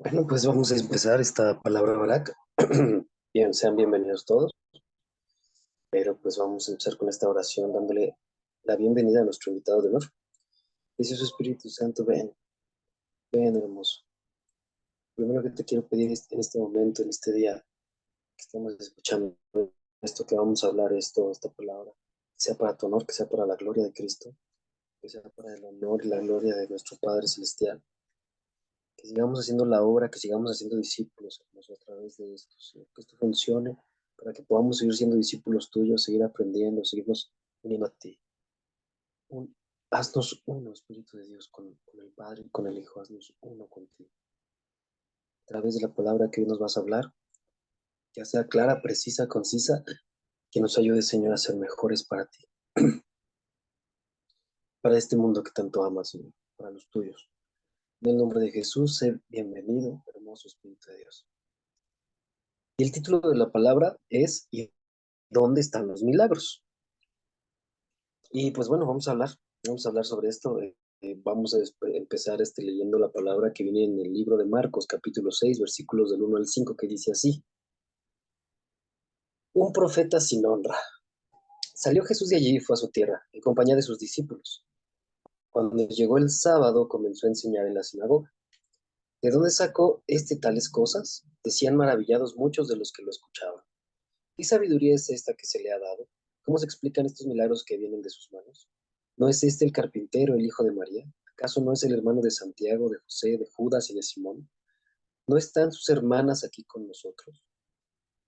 Bueno, pues vamos a empezar esta palabra Barak. Bien, sean bienvenidos todos, pero pues vamos a empezar con esta oración dándole la bienvenida a nuestro invitado de honor. Dice su Espíritu Santo, ven, ven hermoso. Primero que te quiero pedir en este momento, en este día que estamos escuchando esto que vamos a hablar, esta palabra, que sea para tu honor, que sea para la gloria de Cristo, que sea para el honor y la gloria de nuestro Padre Celestial, que sigamos haciendo la obra, que sigamos haciendo discípulos hermoso, a través de esto, Señor, que esto funcione para que podamos seguir siendo discípulos tuyos, seguir aprendiendo, seguirnos uniendo a ti. Haznos uno, Espíritu de Dios, con el Padre y con el Hijo, haznos uno contigo. A través de la palabra que hoy nos vas a hablar, ya sea clara, precisa, concisa, que nos ayude, Señor, a ser mejores para ti, para este mundo que tanto amas, Señor, para los tuyos. En el nombre de Jesús, sé bienvenido, hermoso Espíritu de Dios. Y el título de la palabra es ¿Y dónde están los milagros? Y pues bueno, vamos a hablar sobre esto. Vamos a empezar leyendo la palabra que viene en el libro de Marcos, capítulo 6 versículos del 1 al 5, que dice así: Un profeta sin honra. Salió Jesús de allí y fue a su tierra, en compañía de sus discípulos. Cuando llegó el sábado, comenzó a enseñar en la sinagoga. ¿De dónde sacó tales cosas? Decían maravillados muchos de los que lo escuchaban. ¿Qué sabiduría es esta que se le ha dado? ¿Cómo se explican estos milagros que vienen de sus manos? ¿No es este el carpintero, el hijo de María? ¿Acaso no es el hermano de Santiago, de José, de Judas y de Simón? ¿No están sus hermanas aquí con nosotros?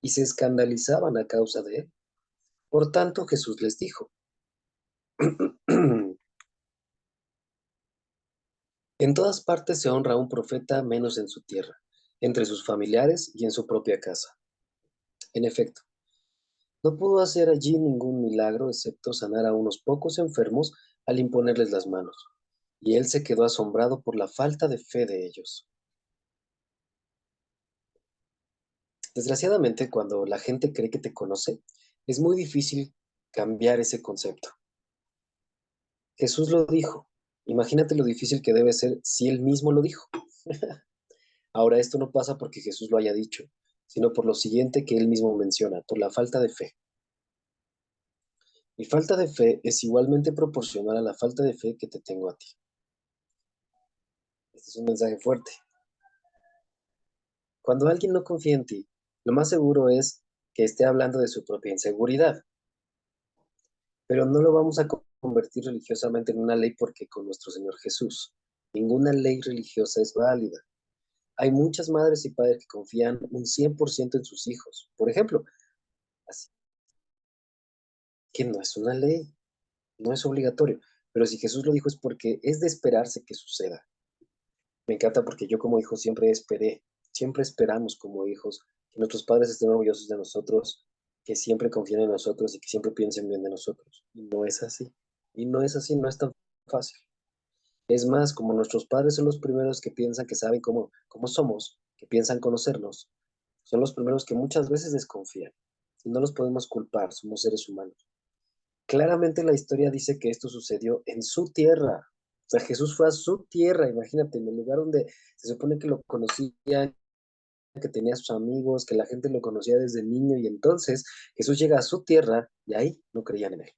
Y se escandalizaban a causa de él. Por tanto, Jesús les dijo: En todas partes se honra a un profeta, menos en su tierra, entre sus familiares y en su propia casa. En efecto, no pudo hacer allí ningún milagro excepto sanar a unos pocos enfermos al imponerles las manos. Y él se quedó asombrado por la falta de fe de ellos. Desgraciadamente, cuando la gente cree que te conoce, es muy difícil cambiar ese concepto. Jesús lo dijo. Imagínate lo difícil que debe ser si él mismo lo dijo. Ahora, esto no pasa porque Jesús lo haya dicho, sino por lo siguiente que él mismo menciona, por la falta de fe. Mi falta de fe es igualmente proporcional a la falta de fe que te tengo a ti. Este es un mensaje fuerte. Cuando alguien no confía en ti, lo más seguro es que esté hablando de su propia inseguridad, pero no lo vamos a convertir religiosamente en una ley porque con nuestro Señor Jesús, ninguna ley religiosa es válida. Hay muchas madres y padres que confían un 100% en sus hijos, por ejemplo, así que no es una ley, no es obligatorio, pero si Jesús lo dijo es porque es de esperarse que suceda. Me encanta porque yo como hijo siempre esperamos como hijos que nuestros padres estén orgullosos de nosotros, que siempre confíen en nosotros y que siempre piensen bien de nosotros. Y no es así. Y no es así, no es tan fácil. Es más, como nuestros padres son los primeros que piensan que saben cómo somos, que piensan conocernos, son los primeros que muchas veces desconfían. Y no los podemos culpar, somos seres humanos. Claramente la historia dice que esto sucedió en su tierra. O sea, Jesús fue a su tierra, imagínate, en el lugar donde se supone que lo conocían, que tenía sus amigos, que la gente lo conocía desde niño, y entonces Jesús llega a su tierra y ahí no creían en él.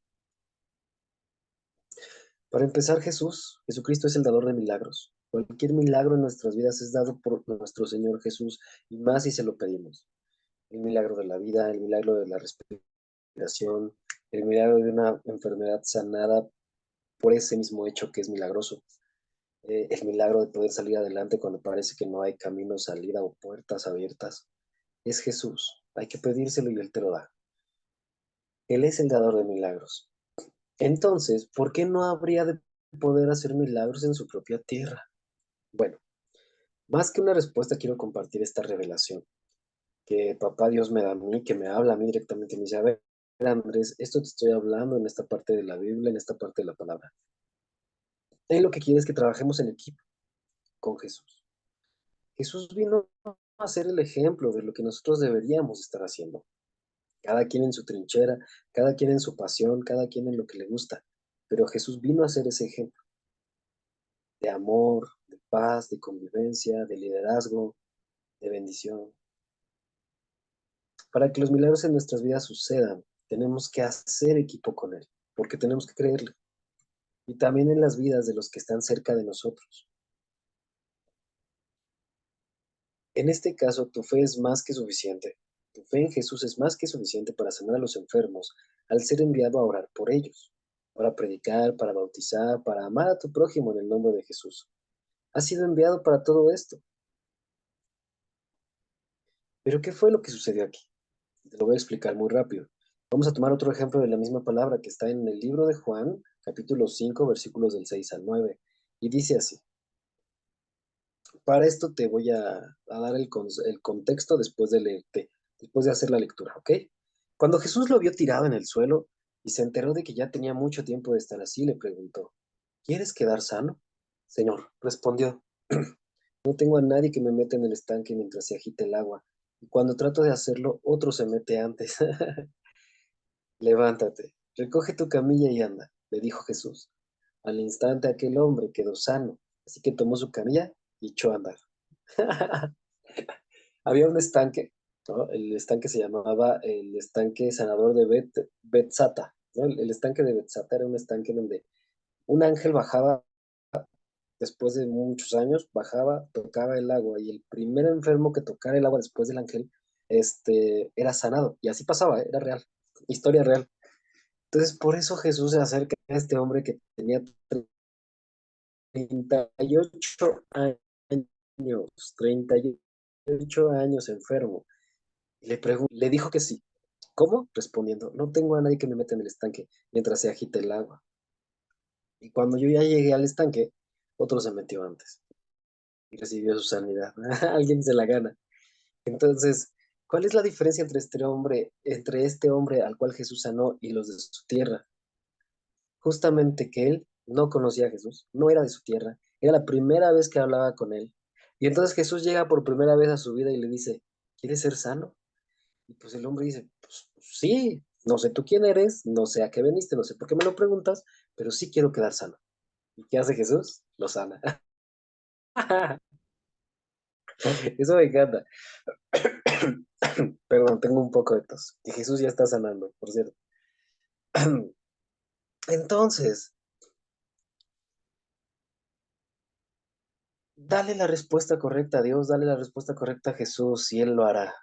Para empezar, Jesucristo es el dador de milagros. Cualquier milagro en nuestras vidas es dado por nuestro Señor Jesús, y más si se lo pedimos. El milagro de la vida, el milagro de la respiración, el milagro de una enfermedad sanada por ese mismo hecho que es milagroso. El milagro de poder salir adelante cuando parece que no hay camino, salida o puertas abiertas. Es Jesús. Hay que pedírselo y Él te lo da. Él es el dador de milagros. Entonces, ¿por qué no habría de poder hacer milagros en su propia tierra? Bueno, más que una respuesta, quiero compartir esta revelación que Papá Dios me da a mí, que me habla a mí directamente. Me dice: a ver, Andrés, esto te estoy hablando en esta parte de la Biblia, en esta parte de la palabra. Él lo que quiere es que trabajemos en equipo con Jesús. Jesús vino a ser el ejemplo de lo que nosotros deberíamos estar haciendo. Cada quien en su trinchera, cada quien en su pasión, cada quien en lo que le gusta. Pero Jesús vino a ser ese ejemplo de amor, de paz, de convivencia, de liderazgo. de bendición. Para que los milagros en nuestras vidas sucedan, tenemos que hacer equipo con Él, porque tenemos que creerle. Y también en las vidas de los que están cerca de nosotros. En este caso, tu fe es más que suficiente. Tu fe en Jesús es más que suficiente para sanar a los enfermos al ser enviado a orar por ellos, para predicar, para bautizar, para amar a tu prójimo en el nombre de Jesús. Has sido enviado para todo esto. Pero ¿qué fue lo que sucedió aquí? Te lo voy a explicar muy rápido. Vamos a tomar otro ejemplo de la misma palabra que está en el libro de Juan, capítulo 5, versículos del 6 al 9. Y dice así. Para esto te voy a dar el contexto después de leerte, después de hacer la lectura, ¿ok? Cuando Jesús lo vio tirado en el suelo y se enteró de que ya tenía mucho tiempo de estar así, le preguntó, ¿quieres quedar sano? Señor, respondió, no tengo a nadie que me meta en el estanque mientras se agita el agua, y cuando trato de hacerlo, otro se mete antes. Levántate, recoge tu camilla y anda, le dijo Jesús. Al instante aquel hombre quedó sano, así que tomó su camilla y echó a andar. Había un estanque, ¿no? El estanque se llamaba el estanque sanador de Betzata, ¿no? El estanque de Betzata era un estanque donde un ángel bajaba después de muchos años, bajaba, tocaba el agua y el primer enfermo que tocara el agua después del ángel, era sanado. Y así pasaba, era real, historia real. Entonces, por eso Jesús se acerca a este hombre que tenía 38 años, 38 años enfermo. Le dijo que sí. ¿Cómo? Respondiendo, no tengo a nadie que me meta en el estanque mientras se agite el agua. Y cuando yo ya llegué al estanque, otro se metió antes y recibió su sanidad. Alguien se la gana. Entonces, ¿cuál es la diferencia entre este hombre al cual Jesús sanó y los de su tierra? Justamente que él no conocía a Jesús, no era de su tierra, era la primera vez que hablaba con él. Y entonces Jesús llega por primera vez a su vida y le dice, ¿quieres ser sano? Y pues el hombre dice, pues sí, no sé tú quién eres, no sé a qué veniste, no sé por qué me lo preguntas, pero sí quiero quedar sano. ¿Y qué hace Jesús? Lo sana. Eso me encanta. Perdón, tengo un poco de tos. Y Jesús ya está sanando, por cierto. Entonces, dale la respuesta correcta a Dios, dale la respuesta correcta a Jesús y Él lo hará.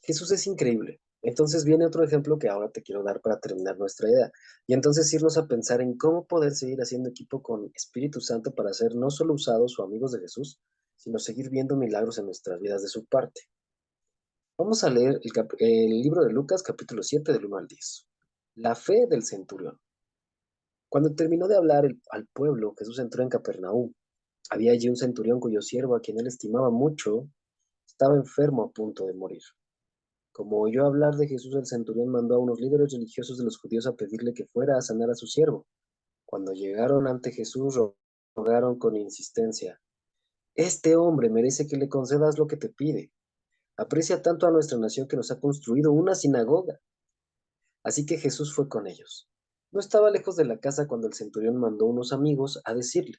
Jesús es increíble. Entonces viene otro ejemplo que ahora te quiero dar para terminar nuestra idea. Y entonces irnos a pensar en cómo poder seguir haciendo equipo con Espíritu Santo para ser no solo usados o amigos de Jesús, sino seguir viendo milagros en nuestras vidas de su parte. Vamos a leer el libro de Lucas, capítulo 7, del 1 al 10. La fe del centurión. Cuando terminó de hablar al pueblo, Jesús entró en Capernaum. Había allí un centurión cuyo siervo, a quien él estimaba mucho, estaba enfermo a punto de morir. Como oyó hablar de Jesús, el centurión mandó a unos líderes religiosos de los judíos a pedirle que fuera a sanar a su siervo. Cuando llegaron ante Jesús, rogaron con insistencia: Este hombre merece que le concedas lo que te pide. Aprecia tanto a nuestra nación que nos ha construido una sinagoga. Así que Jesús fue con ellos. No estaba lejos de la casa cuando el centurión mandó unos amigos a decirle: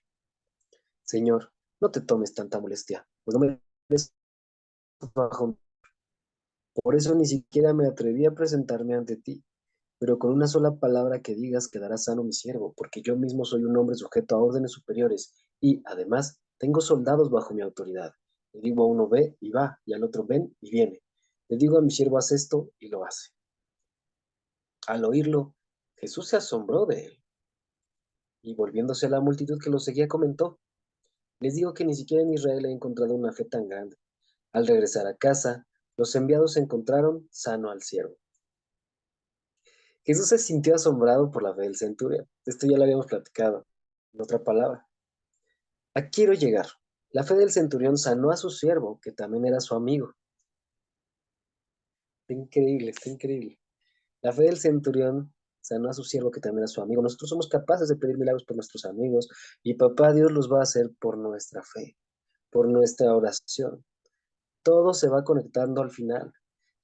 Señor, no te tomes tanta molestia, pues no me des bajo. Por eso ni siquiera me atreví a presentarme ante ti. Pero con una sola palabra que digas quedará sano mi siervo, porque yo mismo soy un hombre sujeto a órdenes superiores, y además tengo soldados bajo mi autoridad. Le digo a uno ve y va, y al otro ven y viene. Le digo a mi siervo haz esto y lo hace. Al oírlo, Jesús se asombró de él, y volviéndose a la multitud que lo seguía comentó: Les digo que ni siquiera en Israel he encontrado una fe tan grande. Al regresar a casa, los enviados encontraron sano al siervo. Jesús se sintió asombrado por la fe del centurión. Esto ya lo habíamos platicado en otra palabra. A quiero llegar. La fe del centurión sanó a su siervo, que también era su amigo. Está increíble, está increíble. La fe del centurión sanó a su siervo, que también era su amigo. Nosotros somos capaces de pedir milagros por nuestros amigos y papá Dios los va a hacer por nuestra fe, por nuestra oración. Todo se va conectando al final.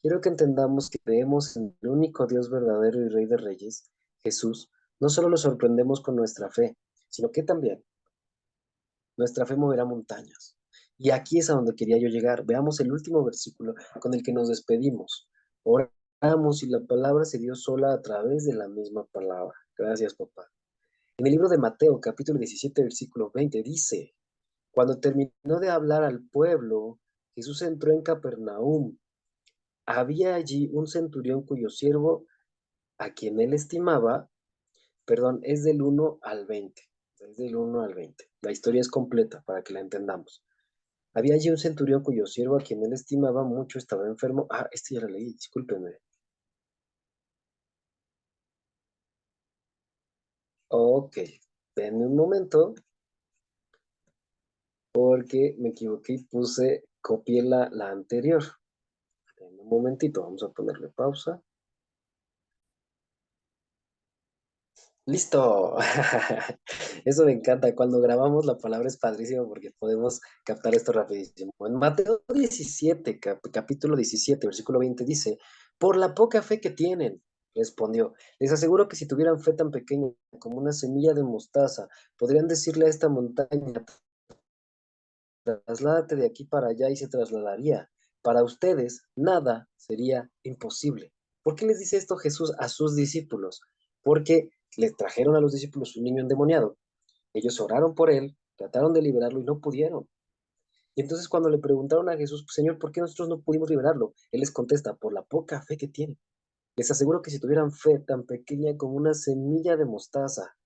Quiero que entendamos que creemos en el único Dios verdadero y Rey de Reyes, Jesús. No solo lo sorprendemos con nuestra fe, sino que también nuestra fe moverá montañas. Y aquí es a donde quería yo llegar. Veamos el último versículo con el que nos despedimos. Oramos y la palabra se dio sola a través de la misma palabra. Gracias, papá. En el libro de Mateo, capítulo 17, versículo 20, dice, cuando terminó de hablar al pueblo, Jesús entró en Capernaum. Había allí un centurión cuyo siervo, a quien él estimaba, perdón, es del 1 al 20. Es del 1 al 20. La historia es completa para que la entendamos. Había allí un centurión cuyo siervo, a quien él estimaba mucho, estaba enfermo. Ah, este ya lo leí, discúlpenme. Ok, denme un momento porque me equivoqué y copié la anterior. Denme un momentito, vamos a ponerle pausa. ¡Listo! Eso me encanta. Cuando grabamos la palabra es padrísimo porque podemos captar esto rapidísimo. En Mateo 17, capítulo 17, versículo 20 dice, por la poca fe que tienen, respondió, les aseguro que si tuvieran fe tan pequeña como una semilla de mostaza, podrían decirle a esta montaña, trasládate de aquí para allá y se trasladaría. Para ustedes, nada sería imposible. ¿Por qué les dice esto Jesús a sus discípulos? Porque les trajeron a los discípulos un niño endemoniado. Ellos oraron por él, trataron de liberarlo y no pudieron. Y entonces cuando le preguntaron a Jesús, Señor, ¿por qué nosotros no pudimos liberarlo? Él les contesta, por la poca fe que tienen. Les aseguro que si tuvieran fe tan pequeña como una semilla de mostaza,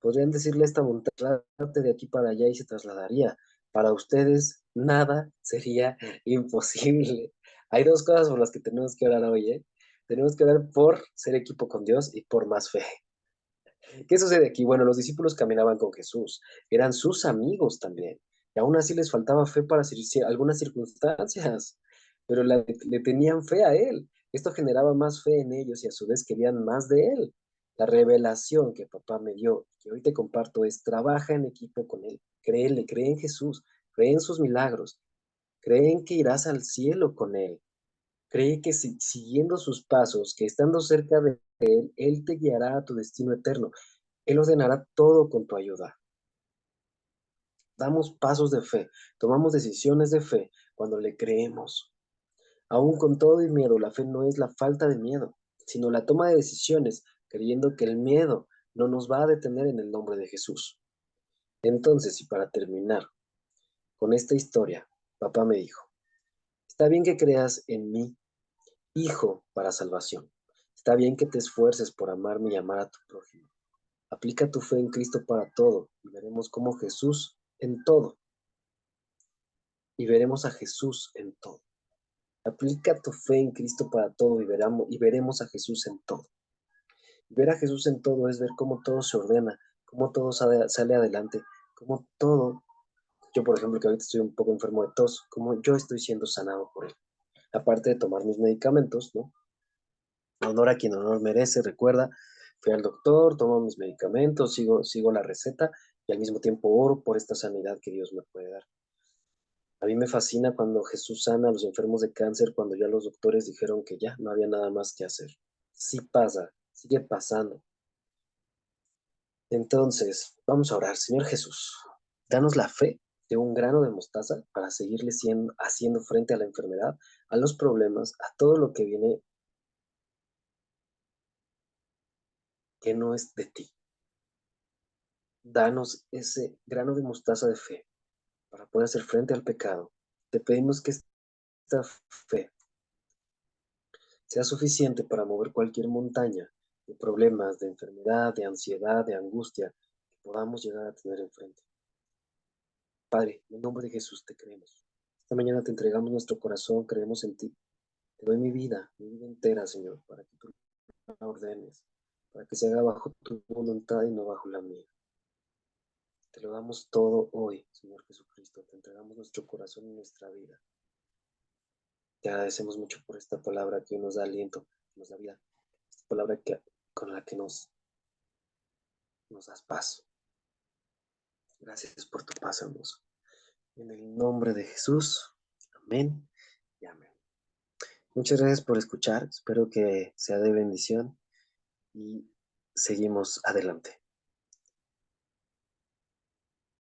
podrían decirle a esta montaña, trate de aquí para allá y se trasladaría. Para ustedes, nada sería imposible. Hay dos cosas por las que tenemos que orar hoy, ¿eh? Tenemos que orar por ser equipo con Dios y por más fe. ¿Qué sucede aquí? Bueno, los discípulos caminaban con Jesús, eran sus amigos también, y aún así les faltaba fe para algunas circunstancias, pero le tenían fe a Él. Esto generaba más fe en ellos y a su vez querían más de Él. La revelación que papá me dio, que hoy te comparto, es trabaja en equipo con Él, créele, cree en Jesús, cree en sus milagros, cree en que irás al cielo con Él. Cree que siguiendo sus pasos, que estando cerca de Él, Él te guiará a tu destino eterno. Él ordenará todo con tu ayuda. Damos pasos de fe, tomamos decisiones de fe cuando le creemos. Aún con todo y miedo, la fe no es la falta de miedo, sino la toma de decisiones creyendo que el miedo no nos va a detener en el nombre de Jesús. Entonces, y para terminar con esta historia, papá me dijo, está bien que creas en mí, hijo, para salvación. Está bien que te esfuerces por amarme y amar a tu prójimo. Aplica tu fe en Cristo para todo y veremos cómo Jesús en todo. Y veremos a Jesús en todo. Aplica tu fe en Cristo para todo y veremos a Jesús en todo. Ver a Jesús en todo es ver cómo todo se ordena, cómo todo sale adelante, cómo todo, yo por ejemplo que ahorita estoy un poco enfermo de tos, cómo yo estoy siendo sanado por él. Aparte de tomar mis medicamentos, ¿no? Honor a quien honor merece, recuerda, fui al doctor, tomo mis medicamentos, sigo la receta y al mismo tiempo oro por esta sanidad que Dios me puede dar. A mí me fascina cuando Jesús sana a los enfermos de cáncer, cuando ya los doctores dijeron que ya no había nada más que hacer. Sí pasa, sigue pasando. Entonces, vamos a orar. Señor Jesús, danos la fe de un grano de mostaza para seguirle haciendo frente a la enfermedad, a los problemas, a todo lo que viene que no es de ti. Danos ese grano de mostaza de fe para poder hacer frente al pecado. Te pedimos que esta fe sea suficiente para mover cualquier montaña de problemas, de enfermedad, de ansiedad, de angustia que podamos llegar a tener enfrente. Padre, en el nombre de Jesús te creemos. Esta mañana te entregamos nuestro corazón, creemos en ti. Te doy mi vida entera, Señor, para que tú la ordenes, para que se haga bajo tu voluntad y no bajo la mía. Te lo damos todo hoy, Señor Jesucristo. Te entregamos nuestro corazón y nuestra vida. Te agradecemos mucho por esta palabra que nos da aliento, que nos da vida. Esta palabra con la que nos das paz. Gracias por tu paz, hermoso. En el nombre de Jesús. Amén y amén. Muchas gracias por escuchar. Espero que sea de bendición y seguimos adelante.